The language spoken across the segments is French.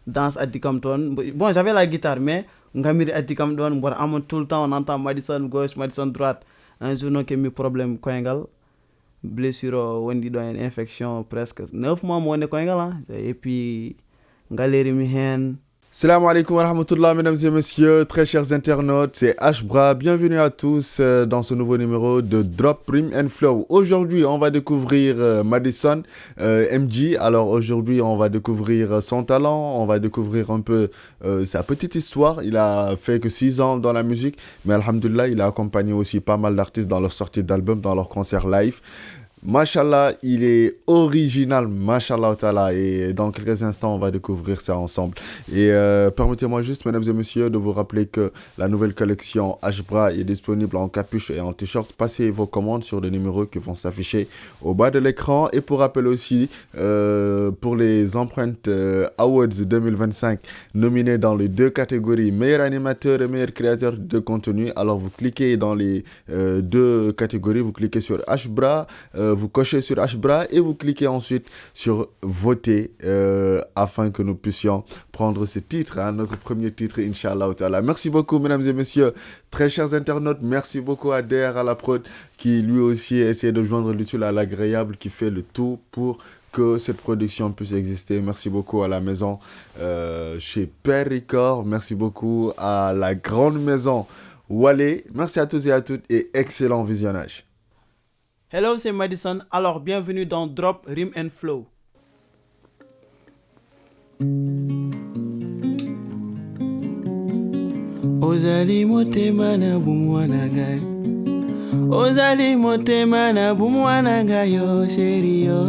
danse addi kam toon. Bon, j'avais la guitare, mais ngamiri addi kam don, bon, amon tout le temps on entend Madison gauche, Madison droite. Un jour non kemi problème koyngal, blessure wondi do une infection presque 9 mois mo woni koyngal hein. Et puis galeri mi hen. Salam alaikum wa rahmatullah, mesdames et messieurs, très chers internautes, c'est Ashbra. Bienvenue à tous dans ce nouveau numéro de Drop Rim and Flow. Aujourd'hui, on va découvrir Madison MG. Alors aujourd'hui, on va découvrir son talent, on va découvrir un peu sa petite histoire. Il a fait que 6 ans dans la musique, mais alhamdulillah, il a accompagné aussi pas mal d'artistes dans leur sortie d'albums, dans leurs concerts live. Mashallah, il est original, mashallah ta'ala, et dans quelques instants, on va découvrir ça ensemble. Et permettez-moi juste, mesdames et messieurs, de vous rappeler que la nouvelle collection Ashbra est disponible en capuche et en t-shirt. Passez vos commandes sur les numéros qui vont s'afficher au bas de l'écran. Et pour rappel aussi, pour les empreintes Awards 2025, nominés dans les 2 catégories, meilleur animateur et meilleur créateur de contenu. Alors vous cliquez dans les 2 catégories, vous cliquez sur Ashbra, vous cochez sur Ashbra et vous cliquez ensuite sur voter afin que nous puissions prendre ce titre, hein, notre premier titre, Inch'Allah Ta'ala. Merci beaucoup, mesdames et messieurs, très chers internautes. Merci beaucoup à DR à la prod qui lui aussi essaie de joindre l'utile à l'agréable, qui fait le tout pour que cette production puisse exister. Merci beaucoup à la maison chez Père Record. Merci beaucoup à la grande maison Wale. Merci à tous et à toutes et excellent visionnage. Hello, c'est Madison. Alors, bienvenue dans Drop Rim and Flow. Ozali motema na bumwana gai. Ozali motema na bumwana gai yo chéri yo.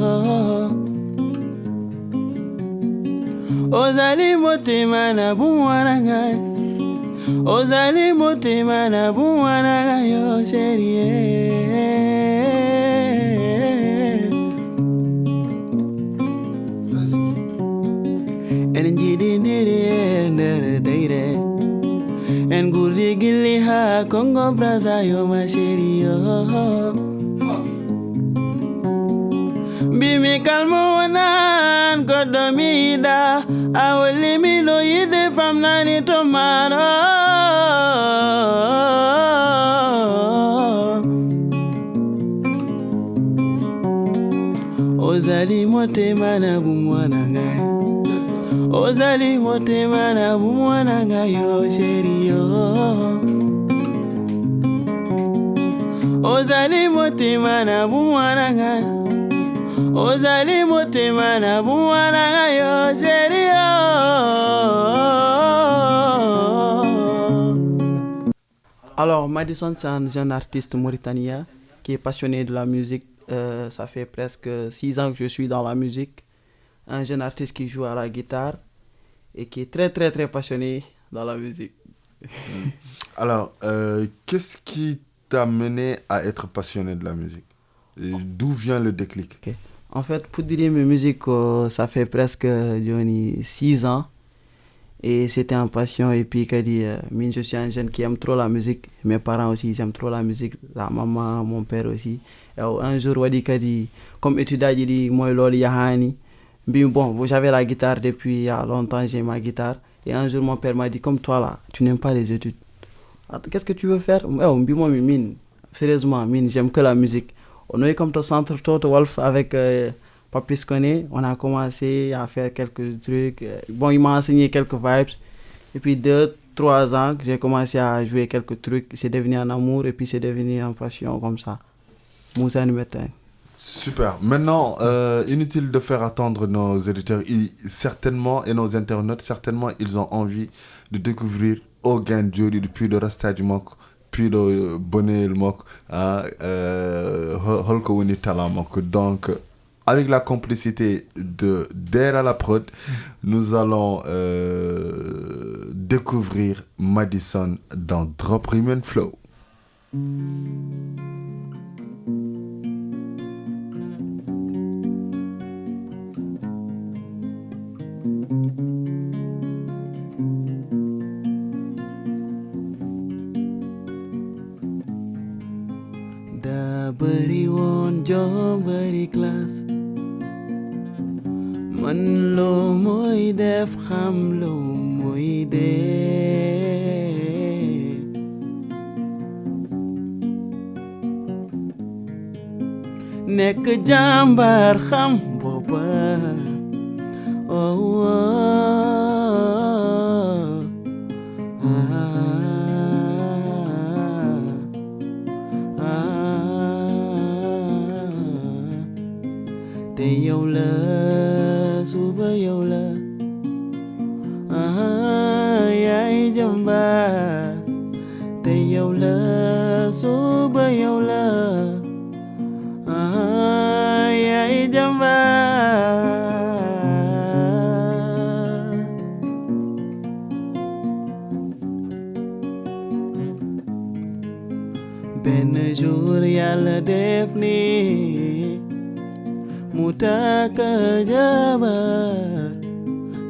Ozali motema na bumwana gai. Ozali motema na bumwana gai yo chéri. En jidindiri ndere deire. En gurdi gilli ha Congo Brazza yo ma chéri yo. Bimi kalmo wanan godomida. Awoli mi lo yide fam nani tomaro. Ozali motema na bumwana ngai. Ozali motema na bumwana ngai yo chéri yo. Ozali motema na bumwana ngai. Ozali motema na bumwana ngai yo chéri yo. Alors Madison, c'est un jeune artiste mauritanien qui est passionné de la musique. Ça fait presque 6 ans que je suis dans la musique. Un jeune artiste qui joue à la guitare et qui est très très très passionné dans la musique. Alors, qu'est-ce qui t'a mené à être passionné de la musique? Et d'où vient le déclic? Okay. En fait, pour dire mes musiques, ça fait presque 6 ans. Et c'était en passion. Et puis, je suis un jeune qui aime trop la musique. Mes parents aussi, ils aiment trop la musique. La maman, mon père aussi. Et un jour, comme étudiant, il dit, moi, loli yahani. Bon, j'avais la guitare depuis il y a longtemps, j'ai ma guitare. Et un jour, mon père m'a dit, comme toi là, tu n'aimes pas les études. Qu'est-ce que tu veux faire? Sérieusement, j'aime que la musique. On a eu comme ton centre Toto Wolf avec Papis Koné. On a commencé à faire quelques trucs. Bon, il m'a enseigné quelques vibes. Et puis 2-3 ans que j'ai commencé à jouer quelques trucs. C'est devenu un amour et puis c'est devenu une passion comme ça. Moussa Numetin. Super. Maintenant, inutile de faire attendre nos éditeurs. Certainement, et nos internautes, certainement, ils ont envie de découvrir Ogan Diori depuis le Rasta du Mok, puis le Bonnet le Mok, Holko Wini Talamok. Donc, avec la complicité de Der à la prod, nous allons découvrir Madison dans Drop Rim and Flow. Da bari won jo bari class man loo mooy def xam loo mooy dee nekk jàmbaar xam boppa oh, oh, te yow la suba yow la yaay jàmbaar te yow la suba yow la yaay jàmbaar benn jour yàlla def ni mu takk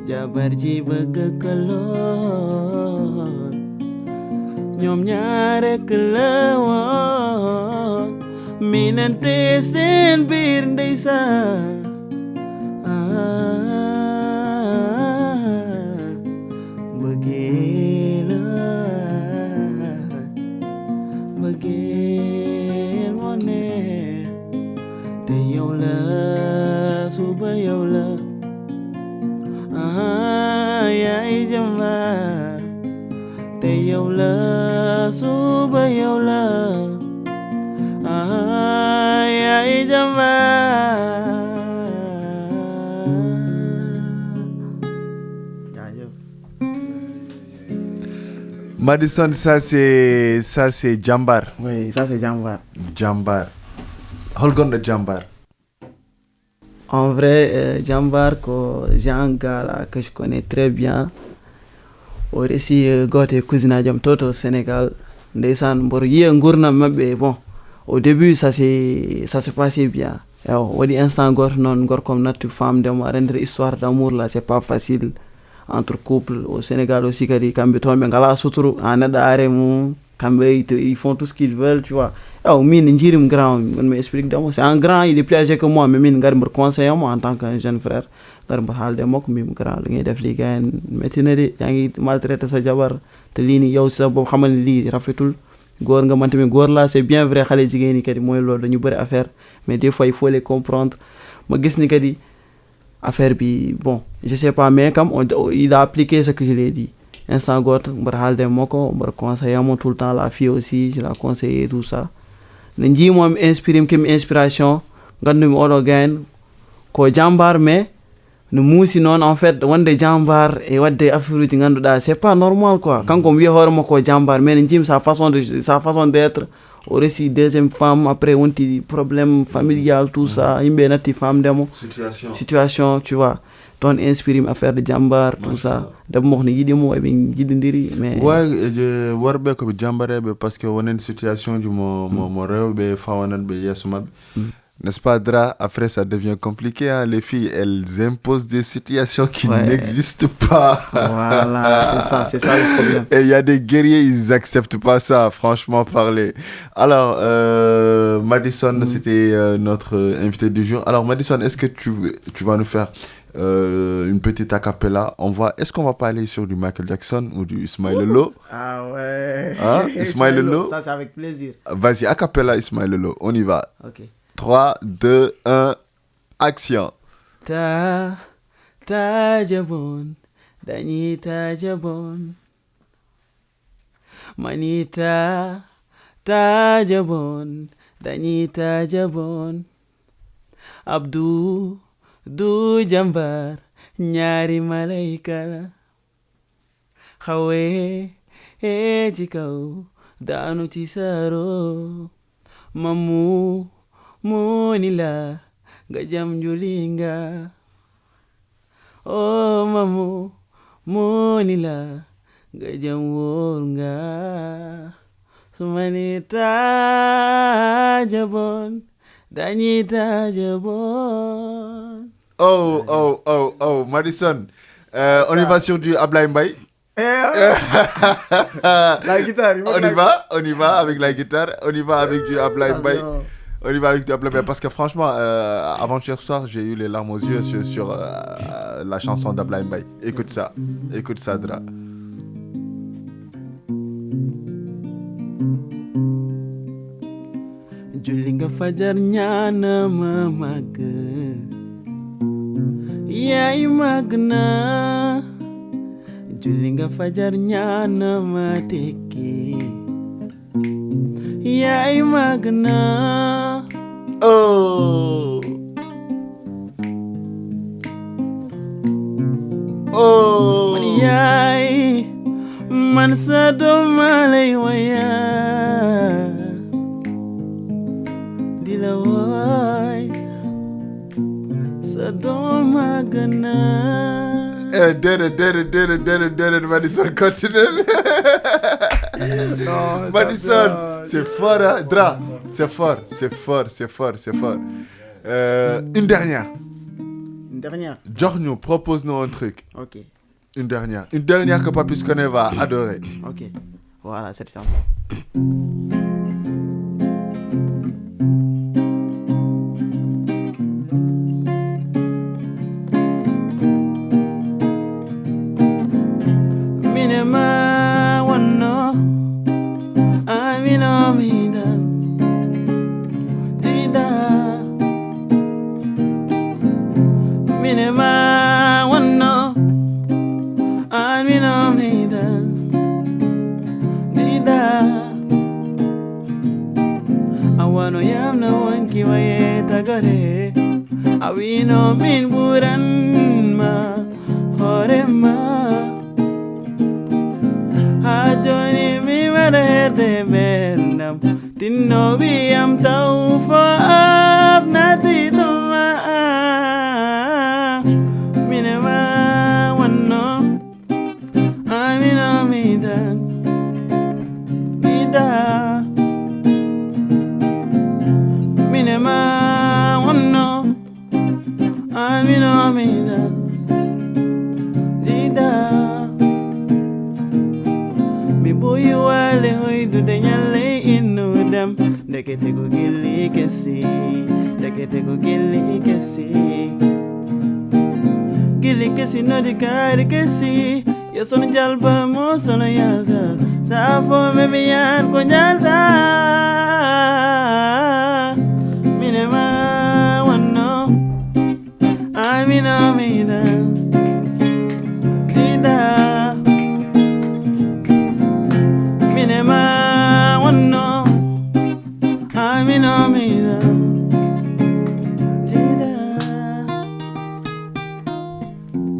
jabar ji bëgg ko lool ñoom ñaar rekk la woon minante seen biir ndeysaan bëggeel moo ne te yow la suba yow la yaay jàmbaar te yow la suba yow la yaay jàmbaar jaajëf Madison, ça c'est Jambar. Oui, ça c'est Jambar. Jambar. Holgon de Jambar. En vrai, Jambar, j'ai un gars là que je connais très bien. Au récit, Gote Cousina Jam Toto au Sénégal. Ndeysaan mbor yi ngurna mabbe bon. Au début, ça se passait bien. Au instant gor non gor comme notre femme de rendre histoire d'amour là, c'est pas facile. Entre couples au Sénégal aussi kadi kambe to be ngala suturu anada are mu kambe ils font tout ce qu'ils veulent tu vois min njirim grand on m'explique d'abord c'est un grand il est plus âgé que moi mais min ngar me conseiller moi en tant qu'un jeune frère ngar me halde mok mi grand li ngay def li gaay metti na de yangi maltraiter sa jabar te li ni yow sa bob xamal li rafetul góor nga man tamit góor la c'est bien vrai xale jigéen yi kadi mooy loolu dañu bëri affaire mais des fois il faut les comprendre ma gis ni kadi affaire bi bon je sais pas mais comme il a appliqué ce que je l'ai dit instant got mbar halde moko mbar conseiller mo tout le temps la fille aussi je la conseiller tout ça ne nji mo inspire kim inspiration gandumi odo gain ko jambar mais no muusi non en fait wonde jambar e wadde affaire ji ganduda c'est pas normal quoi kanko wi hoore mako jambar mais njim sa façon d'être au récit deuxième femme après on ti problème familial tout ça yimbe nati femme demo situation tu vois ton inspire affaire de jambar tout ça dem mo ni yidi mo e jidindiri mais ouais je warbe ko jambarebe parce que wonen situation du mo rewbe fawanan be yesuma n'est-ce pas Dra, après ça devient compliqué hein? Les filles elles imposent des situations qui n'existent pas. Voilà, c'est ça le problème. Et il y a des guerriers, ils acceptent pas ça, franchement parler. Alors Madison, c'était notre invité du jour. Alors Madison, est-ce que tu vas nous faire une petite acapella? Est-ce qu'on va pas aller sur du Michael Jackson ou du Ismaël Lô? Ah ouais. Hein? Ismaël Lô. Ça c'est avec plaisir. Vas-y, acapella Ismaël Lô, on y va. OK. 3, 2, 1, action. Ta jabon, dani ta jabon. Manita ta jabon, dani ta jabon. Abdu du jambar, nyari malaikala. Khawe jikau, danu tisaro. Mamu monila gajam julinga oh mamu monila gajam wornga sumanita jabon danita jabon. Oh Madison, on y va sur du Ablaye Mbaye. La guitare, on y va avec la guitare, on y va avec du Ablaye Mbaye. On y va avec Drop Line, parce que franchement, avant-hier soir, j'ai eu les larmes aux yeux sur la chanson Drop Line Bay. Écoute ça, Dra. Julinga fajar nyana mamag Yai magna Julinga fajar nyana mateki Yai magna Oh Man yai Man sado malay waya Dilawai Sado magana did it, Madison, continue. Non, Madison, c'est fort, hein? Dra, c'est fort. Une dernière. Une dernière. Jorno, propose-nous un truc. Ok. Une dernière que Papis Koné va adorer. Ok. Voilà cette chanson. Minema wano Amino midan Dida Minema wano Amino midan Dida Awano yam no wanki waye tagare Awino min buran ma Horema Ajoni mi marede bendam Tinno vi am taufa abnati tuma Minema wano Amina midan Ida Minema wano Amina midan Ida Mi boy wale hoy du denyale inu dem Dekete go gili kesi Gili kesi no di kari kesi Yo sono jalba mo sono yalda Safo me biyan ko jalda Minema wano Amina midan Dida Minema wano Amina midan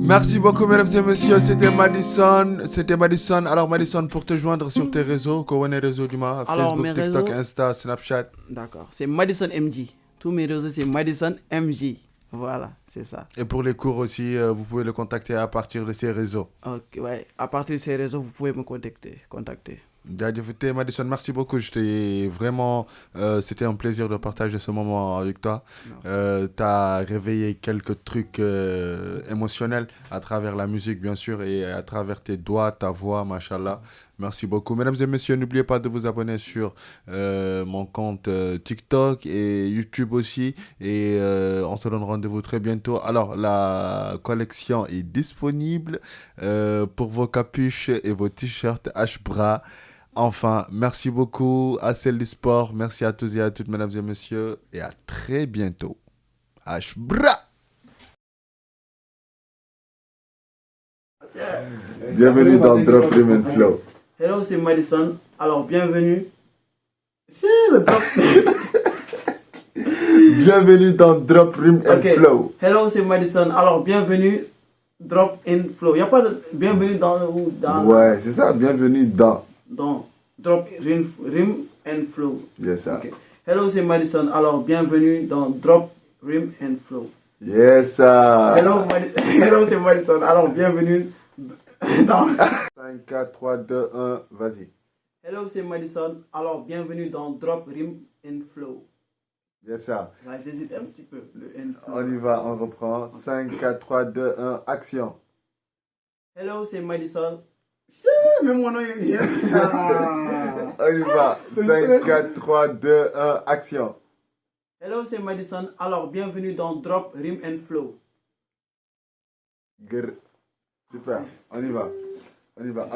Merci beaucoup, mesdames et messieurs. C'était Madison. Alors, Madison, pour te joindre sur tes réseaux, quoi les réseaux du mois? Facebook, TikTok, réseaux... Insta, Snapchat. D'accord. C'est Madison MJ. Tous mes réseaux, c'est Madison MJ. Voilà, c'est ça. Et pour les cours aussi, vous pouvez le contacter à partir de ces réseaux. Ok, ouais. À partir de ces réseaux, vous pouvez me contacter. Madison, merci beaucoup. C'était un plaisir de partager ce moment avec toi. Tu as réveillé quelques trucs émotionnels à travers la musique, bien sûr, et à travers tes doigts, ta voix, machallah. Merci beaucoup. Mesdames et messieurs, n'oubliez pas de vous abonner sur mon compte TikTok et YouTube aussi. Et on se donne rendez-vous très bientôt. Alors, la collection est disponible pour vos capuches et vos t-shirts H-Bras. Enfin, merci beaucoup à Celle du Sport. Merci à tous et à toutes, mesdames et messieurs. Et à très bientôt. H-Bra! Bienvenue dans Drop Rim and Flow. Hello, c'est Madison. Alors, bienvenue. C'est le drop. Bienvenue dans Drop Rim and Flow. Hello, c'est Madison. Alors, bienvenue. Drop in Flow. Il n'y a pas de bienvenue dans... Ouais, c'est ça. Bienvenue dans Drop Rim and Flow. Yes, sir. Okay. Hello, c'est Madison. Alors, bienvenue dans Drop Rim and Flow. Yes, sir. Hello, c'est Madison. Alors, bienvenue dans... 5, 4, 3, 2, 1, vas-y. Hello, c'est Madison. Alors, bienvenue dans Drop Rim and Flow. Yes, sir. Ouais, j'hésite un petit peu. On y va, on reprend. 5, 4, 3, 2, 1, action. Hello, c'est Madison. Même mon nom est bien. On y va. 5, 4, 3, 2, 1, action. Hello, c'est Madison. Alors, bienvenue dans Drop Rim and Flow. Super, on y va. On y va.